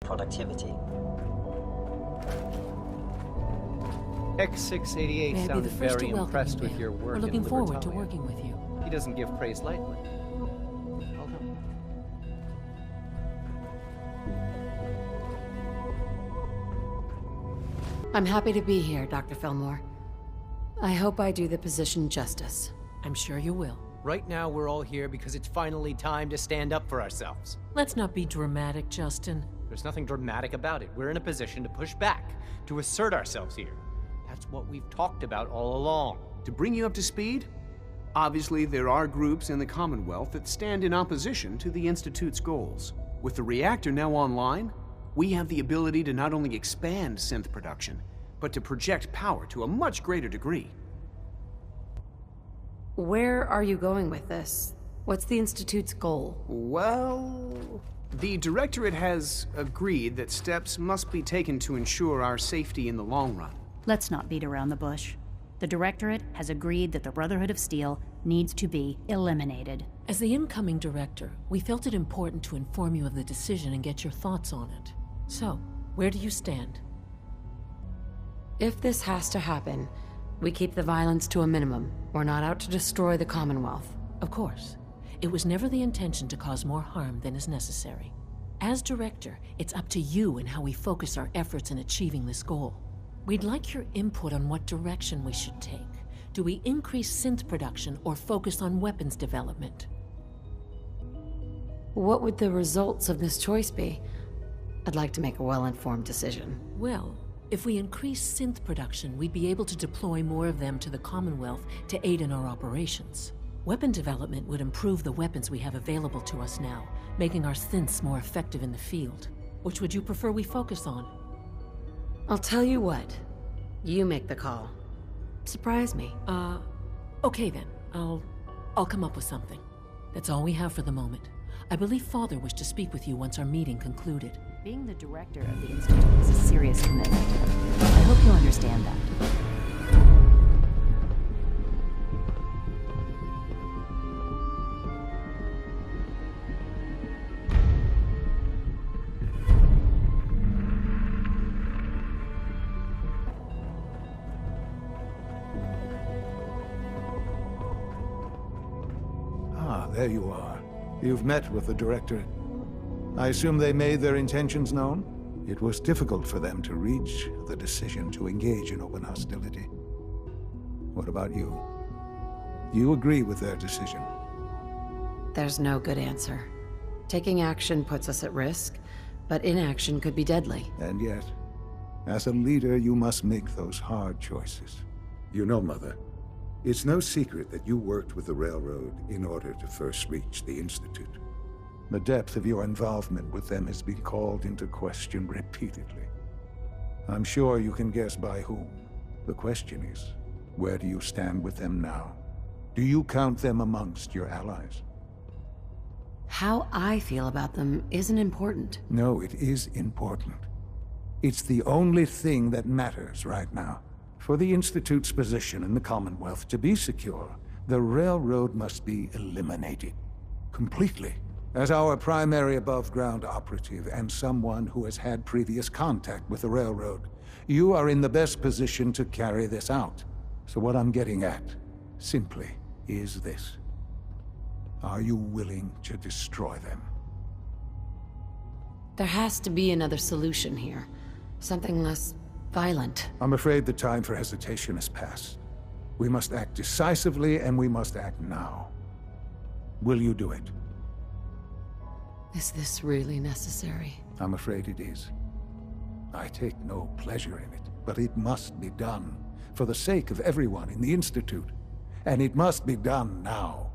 productivity. X688 sounded very impressed with your work. We're looking forward to working with you. He doesn't give praise lightly. Well done. I'm happy to be here, Dr. Fillmore. I hope I do the position justice. I'm sure you will. Right now, we're all here because it's finally time to stand up for ourselves. Let's not be dramatic, Justin. There's nothing dramatic about it. We're in a position to push back, to assert ourselves here. That's what we've talked about all along. To bring you up to speed, obviously there are groups in the Commonwealth that stand in opposition to the Institute's goals. With the reactor now online, we have the ability to not only expand synth production, but to project power to a much greater degree. Where are you going with this? What's the Institute's goal? Well, the Directorate has agreed that steps must be taken to ensure our safety in the long run. Let's not beat around the bush. The Directorate has agreed that the Brotherhood of Steel needs to be eliminated. As the incoming director, we felt it important to inform you of the decision and get your thoughts on it. So, where do you stand? If this has to happen, we keep the violence to a minimum. We're not out to destroy the Commonwealth. Of course. It was never the intention to cause more harm than is necessary. As director, it's up to you and how we focus our efforts in achieving this goal. We'd like your input on what direction we should take. Do we increase synth production or focus on weapons development? What would the results of this choice be? I'd like to make a well-informed decision. Well, if we increase synth production, we'd be able to deploy more of them to the Commonwealth to aid in our operations. Weapon development would improve the weapons we have available to us now, making our synths more effective in the field. Which would you prefer we focus on? I'll tell you what. You make the call. Surprise me. Okay then. I'll come up with something. That's all we have for the moment. I believe Father wished to speak with you once our meeting concluded. Being the director of the Institute is a serious commitment. I hope you understand that. There you are. You've met with the Directorate. I assume they made their intentions known? It was difficult for them to reach the decision to engage in open hostility. What about you? Do you agree with their decision? There's no good answer. Taking action puts us at risk, but inaction could be deadly. And yet, as a leader, you must make those hard choices. You know, Mother, it's no secret that you worked with the Railroad in order to first reach the Institute. The depth of your involvement with them has been called into question repeatedly. I'm sure you can guess by whom. The question is, where do you stand with them now? Do you count them amongst your allies? How I feel about them isn't important. No, it is important. It's the only thing that matters right now. For the Institute's position in the Commonwealth to be secure, the Railroad must be eliminated. Completely. As our primary above-ground operative and someone who has had previous contact with the Railroad, you are in the best position to carry this out. So what I'm getting at, simply, is this. Are you willing to destroy them? There has to be another solution here. Something less violent. I'm afraid the time for hesitation has passed. We must act decisively, and we must act now. Will you do it? Is this really necessary? I'm afraid it is. I take no pleasure in it, but it must be done, for the sake of everyone in the Institute. And it must be done now.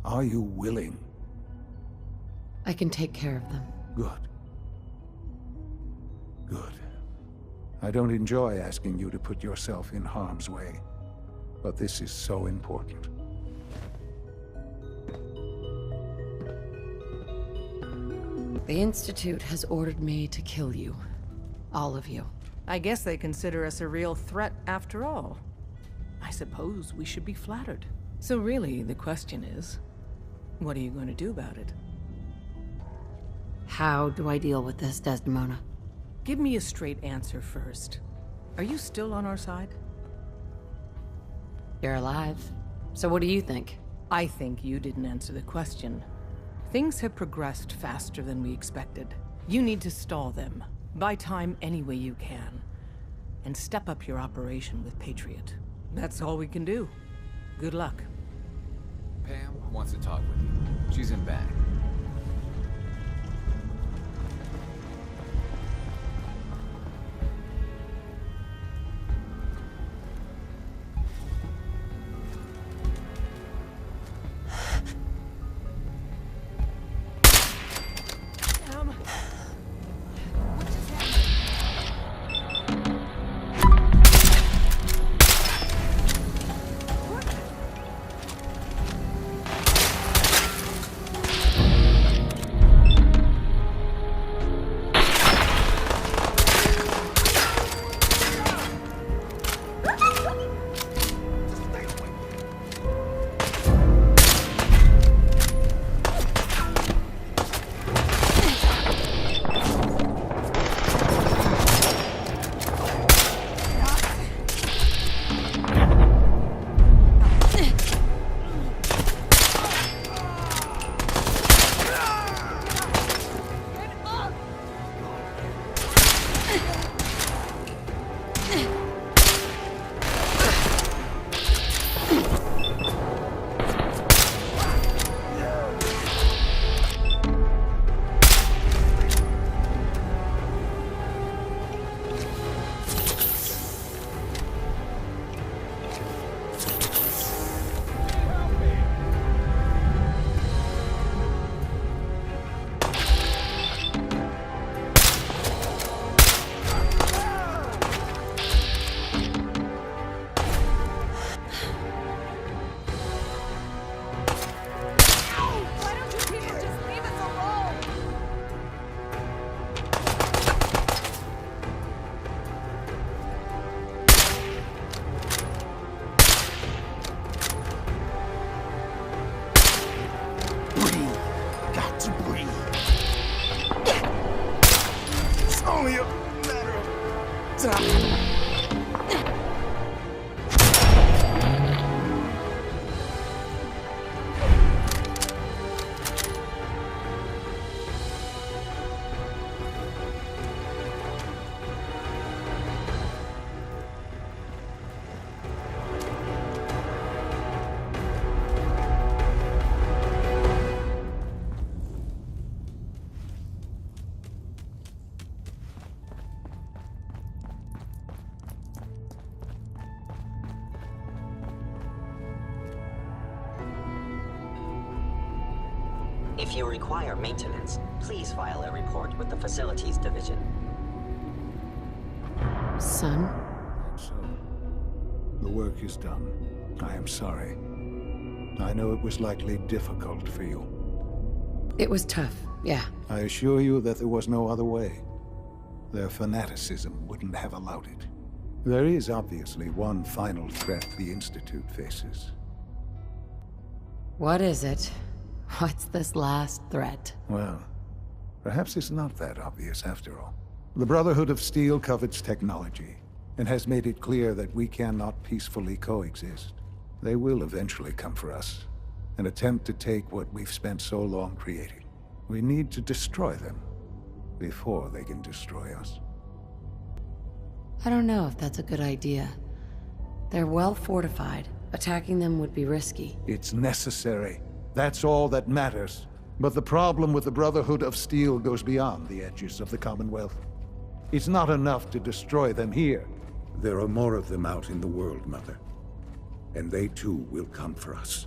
Are you willing? I can take care of them. Good. Good. I don't enjoy asking you to put yourself in harm's way, but this is so important. The Institute has ordered me to kill you. All of you. I guess they consider us a real threat after all. I suppose we should be flattered. So really, the question is, what are you going to do about it? How do I deal with this, Desdemona? Give me a straight answer first. Are you still on our side? You're alive. So what do you think? I think you didn't answer the question. Things have progressed faster than we expected. You need to stall them. Buy time any way you can. And step up your operation with Patriot. That's all we can do. Good luck. Pam wants to talk with you. She's in back. If you require maintenance, please file a report with the Facilities Division. Son? So, the work is done. I am sorry. I know it was likely difficult for you. It was tough, yeah. I assure you that there was no other way. Their fanaticism wouldn't have allowed it. There is obviously one final threat the Institute faces. What is it? What's this last threat? Well, perhaps it's not that obvious after all. The Brotherhood of Steel covets technology, and has made it clear that we cannot peacefully coexist. They will eventually come for us, and attempt to take what we've spent so long creating. We need to destroy them, before they can destroy us. I don't know if that's a good idea. They're well fortified. Attacking them would be risky. It's necessary. That's all that matters. But the problem with the Brotherhood of Steel goes beyond the edges of the Commonwealth. It's not enough to destroy them here. There are more of them out in the world, Mother. And they too will come for us.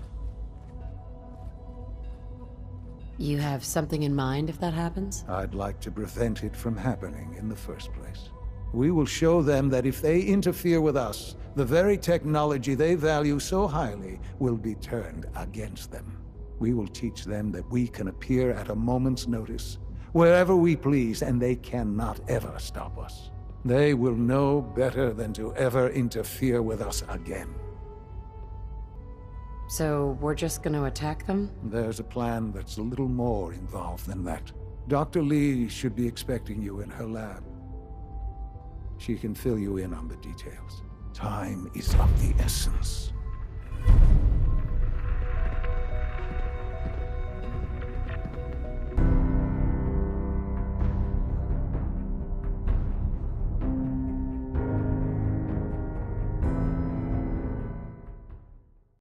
You have something in mind if that happens? I'd like to prevent it from happening in the first place. We will show them that if they interfere with us, the very technology they value so highly will be turned against them. We will teach them that we can appear at a moment's notice, wherever we please, and they cannot ever stop us. They will know better than to ever interfere with us again. So we're just gonna attack them? There's a plan that's a little more involved than that. Dr. Lee should be expecting you in her lab. She can fill you in on the details. Time is of the essence.